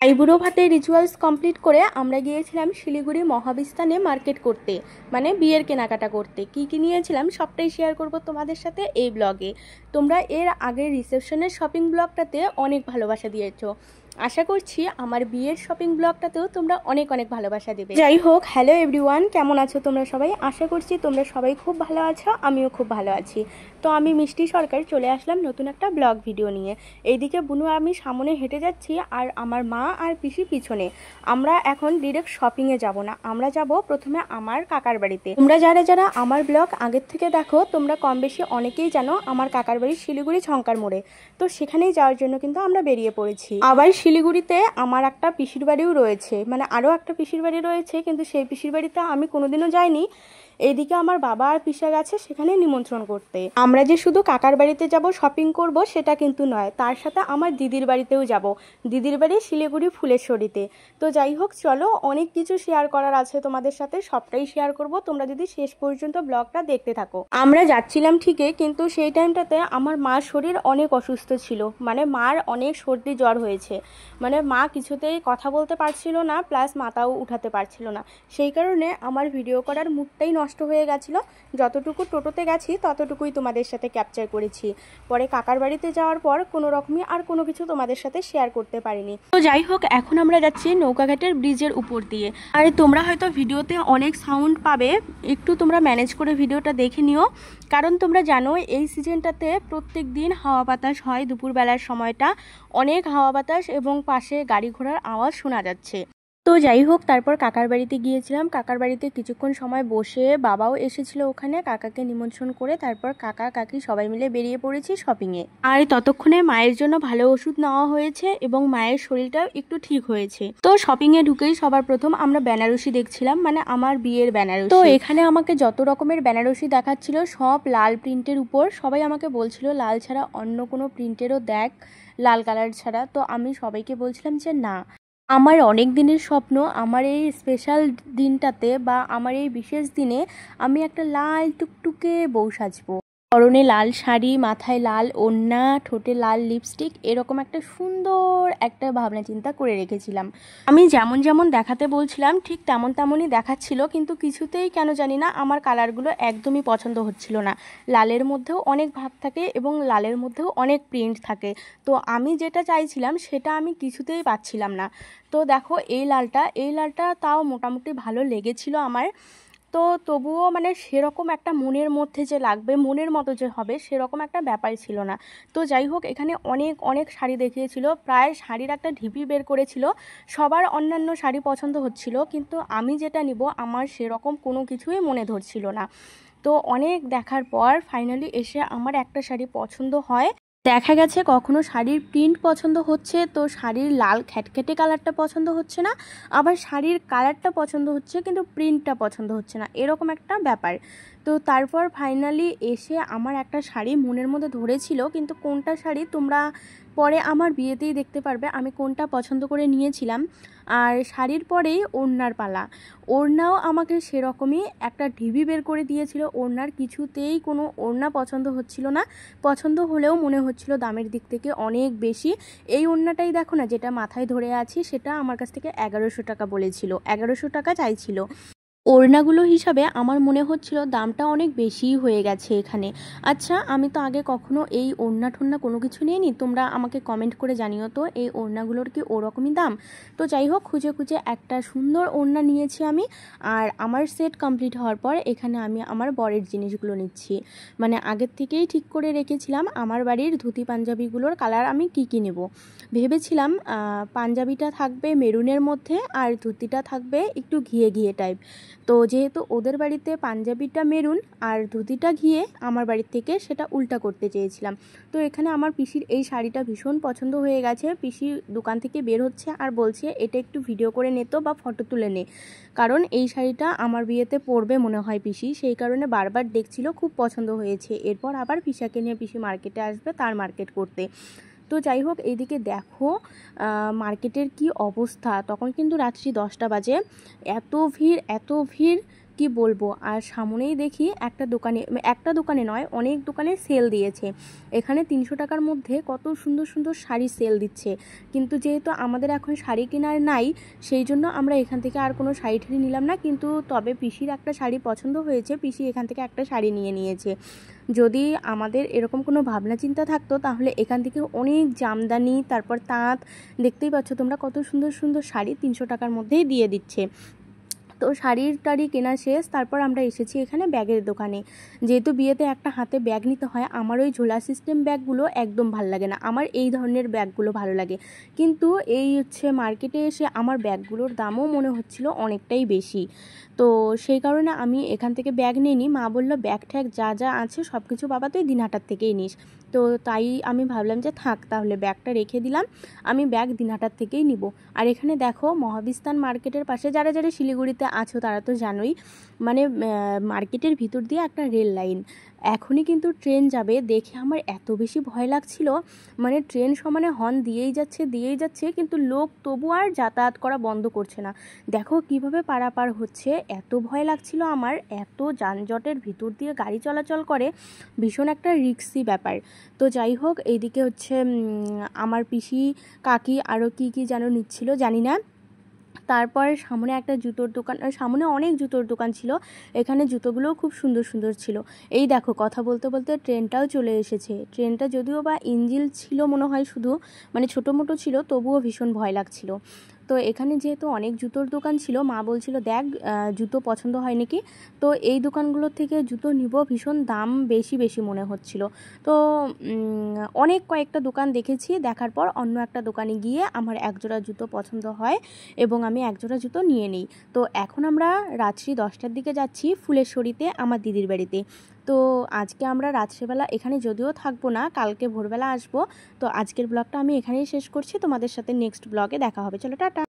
আইবুড়ো ভাতের rituals complete করে আমরা গিয়েছিলাম শিলিগুড়ি মহাবিস্তানে মার্কেট করতে, মানে বিয়ের কেনাকাটা করতে। কি কি নিয়েছিলাম সবটাই শেয়ার করব তোমাদের সাথে এই ব্লগে। তোমরা এর আগের রিসেপশনের শপিং ব্লগটাতে অনেক ভালোবাসা দিয়েছো, আশা করছি আমার বিয়ের শপিং ব্লগটাতেও তোমরা অনেক অনেক ভালোবাসা দেবে। যাই হোক, হ্যালো এভরিওয়ান, কেমন আছো তোমরা সবাই? আশা করছি তোমরা সবাই খুব ভালো আছো, আমিও খুব ভালো আছি। তো আমি মিষ্টি সরকার চলে আসলাম নতুন একটা ব্লগ ভিডিও নিয়ে। এইদিকে বুনু আমি সামনে হেঁটে যাচ্ছি আর আমার মা আর পিসি পিছনে। আমরা এখন ডিরেক্ট শপিংয়ে যাব না, আমরা যাব প্রথমে আমার কাকার বাড়িতে। তোমরা যারা যারা আমার ব্লগ আগের থেকে দেখো তোমরা কম বেশি অনেকেই জানো আমার কাকার বাড়ি শিলিগুড়ি ঝঙ্কার মোড়ে। তো সেখানেই যাওয়ার জন্য কিন্তু আমরা বেরিয়ে পড়েছি। আবার শিলিগুড়িতে আমার একটা পিসির বাড়িও রয়েছে, মানে আরও একটা পিসির বাড়ি রয়েছে, কিন্তু সেই পিসির বাড়িতে আমি কোনোদিনও যাইনি। এইদিকে আমার বাবা আর পিসা গেছে সেখানে নিমন্ত্রণ করতে। আমরা যে শুধু কাকার বাড়িতে যাব শপিং করব সেটা কিন্তু নয়, তার সাথে আমার দিদির বাড়িতেও যাব। দিদির বাড়ি শিলিগুড়ি ফুলেশ্বরীতে। তো যাই হোক, চলো, অনেক কিছু শেয়ার করার আছে তোমাদের সাথে, সবটাই শেয়ার করব তোমরা যদি শেষ পর্যন্ত ব্লগটা দেখতে থাকো। আমরা যাচ্ছিলাম ঠিকই, কিন্তু সেই টাইমটাতে আমার মার শরীর অনেক অসুস্থ ছিল, মানে মার অনেক সর্দি জ্বর হয়েছে, মানে মা কিছুতেই কথা বলতে পারছিল না, প্লাস মাথাও উঠাতে পারছিল না। সেই কারণে আমার ভিডিও করার মুডটাই নষ্ট হয়ে গেছিলো। যতটুকু টোটোতে গেছি ততটুকুই তোমাদের সাথে ক্যাপচার করেছি। পরে কাকার বাড়িতে যাওয়ার পর কোনো রকমই আর কোনো কিছু তোমাদের সাথে শেয়ার করতে পারিনি। তো যাই হোক, এখন আমরা যাচ্ছি নৌকাঘাটের ব্রিজের উপর দিয়ে। আর তোমরা হয়তো ভিডিওতে অনেক সাউন্ড পাবে, একটু তোমরা ম্যানেজ করে ভিডিওটা দেখে নিও, কারণ তোমরা জানো এই সিজনটাতে প্রত্যেক দিন হাওয়া বাতাস হয়। দুপুরবেলার সময়টা অনেক হাওয়া বাতাস এবং পাশে গাড়ি ঘোড়ার আওয়াজ শোনা যাচ্ছে। তো যাই হোক, তারপর কাকার বাড়িতে গিয়েছিলাম। কাকার বাড়িতে কিছুক্ষণ সময় বসে বাবাও এসেছিল ওখানে, কাকাকে নিমন্ত্রণ করে তারপর কাকা কাকি সবাই মিলে বেরিয়ে পড়েছি শপিংয়ে। আর ততক্ষণে মায়ের জন্য ভালো ওষুধ নেওয়া হয়েছে এবং মায়ের শরীরটাও একটু ঠিক হয়েছে। তো শপিংয়ে ঢুকেই সবার প্রথম আমরা বেনারসি দেখছিলাম, মানে আমার বিয়ের বেনারসি। তো এখানে আমাকে যত রকমের বেনারসি দেখাচ্ছিল সব লাল প্রিন্টের উপর। সবাই আমাকে বলছিল লাল ছাড়া অন্য কোনো প্রিন্টেরও দেখ, লাল কালার ছাড়া। তো আমি সবাইকে বলছিলাম যে না, আমার অনেক দিনের স্বপ্ন আমার এই স্পেশাল দিনটাতে বা আমার এই বিশেষ দিনে আমি একটা লাল টুকটুকে বউ সাজবো। পরনে লাল শাড়ি, মাথায় লাল ওড়না, ঠোঁটে লাল লিপস্টিক, এরকম একটা সুন্দর একটা ভাবনা চিন্তা করে রেখেছিলাম। আমি যেমন যেমন দেখাতে বলছিলাম ঠিক তেমন তেমনই দেখাচ্ছিল, কিন্তু কিছুতেই কেন জানি না আমার কালারগুলো একদমই পছন্দ হচ্ছিল না। লালের মধ্যেও অনেক ভাব থাকে এবং লালের মধ্যেও অনেক প্রিন্ট থাকে, তো আমি যেটা চাইছিলাম সেটা আমি কিছুতেই পাচ্ছিলাম না। তো দেখো এই লালটা তাও মোটামুটি ভালো লেগেছিল আমার। তো তবুও মানে সেরকম একটা মনের মধ্যে যে লাগবে, মনের মতো যে হবে সেরকম একটা ব্যাপার ছিল না। তো যাই হোক, এখানে অনেক অনেক শাড়ি দেখিয়েছিল, প্রায় শাড়ির একটা ঢিপি বের করেছিল। সবার অন্যান্য শাড়ি পছন্দ হচ্ছিল, কিন্তু আমি যেটা নিব আমার সেরকম কোনো কিছুই মনে ধরছিল না। তো অনেক দেখার পর ফাইনালি এসে আমার একটা শাড়ি পছন্দ হয়। দেখা গেছে কখনো শাড়ির প্রিন্ট পছন্দ হচ্ছে তো শাড়ির লাল খ্যাটখ্যাটে কালারটা পছন্দ হচ্ছে না, আবার শাড়ির কালারটা পছন্দ হচ্ছে কিন্তু প্রিন্টটা পছন্দ হচ্ছে না, এরকম একটা ব্যাপার। তো তারপর ফাইনালি এসে আমার একটা শাড়ি মনের মধ্যে ধরেছিল, কিন্তু কোনটা শাড়ি তোমরা পরে আমার বিয়েতেই দেখতে পারবে আমি কোনটা পছন্দ করে নিয়েছিলাম। আর শাড়ির পরেই ওড়নার পালা। ওড়নাও আমাকে সেরকমই একটা ঢিবি বের করে দিয়েছিল। ওড়নার কিছুতেই কোনো ওড়না পছন্দ হচ্ছিল না, পছন্দ হলেও মনে হচ্ছিল দামের দিক থেকে অনেক বেশি। এই ওড়নাটাই দেখো না, যেটা মাথায় ধরে আছি, সেটা আমার কাছ থেকে 1100 টাকা বলেছিল, 1100 টাকা চাইছিল। ওড়নাগুলো হিসাবে আমার মনে হচ্ছিল দামটা অনেক বেশিই হয়ে গেছে এখানে। আচ্ছা, আমি তো আগে কখনো এই ওড়না ঠোড়না কোনো কিছু নিইনি, তোমরা আমাকে কমেন্ট করে জানিও তো এই ওড়নাগুলোর কি ওরকমই দাম। তো যাই হোক, খুঁজে খুঁজে একটা সুন্দর ওড়না নিয়েছি আমি। আর আমার সেট কমপ্লিট হওয়ার পর এখানে আমি আমার বরের জিনিসগুলো নিচ্ছি, মানে আগের থেকেই ঠিক করে রেখেছিলাম আমার বাড়ির ধুতি পাঞ্জাবিগুলোর কালার আমি কী নেব। ভেবেছিলাম পাঞ্জাবিটা থাকবে মেরুনের মধ্যে আর ধুতিটা থাকবে একটু ঘিয়ে ঘিয়ে টাইপ। তো যেহেতু ওদের বাড়িতে পাঞ্জাবিটা মেরুন আর ধুতিটা ঘিয়ে, আমার বাড়ির থেকে সেটা উল্টা করতে চেয়েছিলাম। তো এখানে আমার পিসির এই শাড়িটা ভীষণ পছন্দ হয়ে গেছে। পিসি দোকান থেকে বের হচ্ছে আর বলছে এটা একটু ভিডিও করে নে তো বা ফটো তুলে নে, কারণ এই শাড়িটা আমার বিয়েতে পরবে মনে হয় পিসি, সেই কারণে বারবার দেখছিল, খুব পছন্দ হয়েছে। এরপর আবার পিসাকে নিয়ে পিসি মার্কেটে আসবে, তার মার্কেট করতে। তো যাই হোক, এইদিকে দেখো মার্কেটের কি অবস্থা। তখন কিন্তু রাত্রি 10টা বাজে, এত ভিড় এত ভিড়, কি বলবো। আর সামনেই দেখি একটা দোকানে নয়, অনেক দোকানে সেল দিয়েছে। এখানে 300 টাকার মধ্যে কত সুন্দর সুন্দর শাড়ি সেল দিচ্ছে, কিন্তু যেহেতু আমাদের এখন শাড়ি কেনার নাই, সেই জন্য আমরা এখান থেকে আর কোনো শাড়ি ঠাড়ি নিলাম না। কিন্তু তবে পিসির একটা শাড়ি পছন্দ হয়েছে, পিসি এখান থেকে একটা শাড়ি নিয়েছে। যদি আমাদের এরকম কোনো ভাবনা চিন্তা থাকতো তাহলে এখান থেকে অনেক জামদানি, তারপর তাঁত, দেখতেই পাচ্ছ তোমরা কত সুন্দর সুন্দর শাড়ি 300 টাকার মধ্যেই দিয়ে দিচ্ছে। তো শাড়ির টাড়ি কেনা শেষ, তারপর আমরা এসেছি এখানে ব্যাগের দোকানে। যেহেতু বিয়েতে একটা হাতে ব্যাগ নিতে হয়, আমার ওই ঝোলা সিস্টেম ব্যাগগুলো একদম ভালো লাগে না, আমার এই ধরনের ব্যাগগুলো ভালো লাগে। কিন্তু এই মার্কেটে এসে আমার ব্যাগগুলোর দামও মনে হচ্ছিল অনেকটাই বেশি। তো সেই কারণে আমি এখান থেকে ব্যাগ নিইনি। মা বলল ব্যাগ ট্যাগ যা যা আছে সব কিছু বাবা তুই দিনহাটার থেকেই নিস। তো তাই আমি ভাবলাম যে থাক, তাহলে ব্যাগটা রেখে দিলাম, আমি ব্যাগ দিনহাটার থেকেই নিব। আর এখানে দেখো মহাবিস্তান মার্কেটের পাশে, যারা যারা শিলিগুড়িতে আছো তারা তো জানোই, মানে মার্কেটের ভিতর দিয়ে একটা রেল লাইন। এখনই কিন্তু ট্রেন যাবে, দেখে আমার এত বেশি ভয় লাগছিল। মানে ট্রেন সমানে হর্ন দিয়েই যাচ্ছে, কিন্তু লোক তবু আর যাতায়াত করা বন্ধ করছে না। দেখো কিভাবে পারাপার হচ্ছে, এত ভয় লাগছিল আমার। এত যানজটের ভিতর দিয়ে গাড়ি চলাচল করে, ভীষণ একটা রিস্কি ব্যাপার। তো যাই হোক, এইদিকে আমার পিসি কাকি আরও কি যেন নিচ্ছিল জানি না। তারপর সামনে একটা জুতোর দোকান, সামনে অনেক জুতোর দোকান ছিল, এখানে জুতোগুলোও খুব সুন্দর সুন্দর ছিল। এই দেখো কথা বলতে বলতে ট্রেনটাও চলে এসেছে। ট্রেনটা যদিও বা ইঞ্জিন ছিল মনে হয় শুধু, মানে ছোটো মোটো ছিল, তবুও ভীষণ ভয় লাগছিল। তো এখানে যেহেতু অনেক জুতোর দোকান ছিল, মা বলছিল দেখ জুতো পছন্দ হয় নাকি। তো এই দোকানগুলোর থেকে জুতো নিব, ভীষণ দাম বেশি বেশি মনে হচ্ছিল। তো অনেক কয়েকটা দোকান দেখেছি, দেখার পর অন্য একটা দোকানে গিয়ে আমার একজোড়া জুতো পছন্দ হয় এবং আমি একজোড়া জুতো নিয়ে নিই। তো এখন আমরা রাত্রি 10টার দিকে যাচ্ছি ফুলেশ্বরীতে আমার দিদির বাড়িতে। তো আজকে আমরা রাত্রেবেলা এখানে যদিও থাকবো না, কালকে ভোরবেলা আসবো। তো আজকের ব্লগটা আমি এখানেই শেষ করছি, তোমাদের সাথে নেক্সট ব্লগে দেখা হবে। চলো টাটা।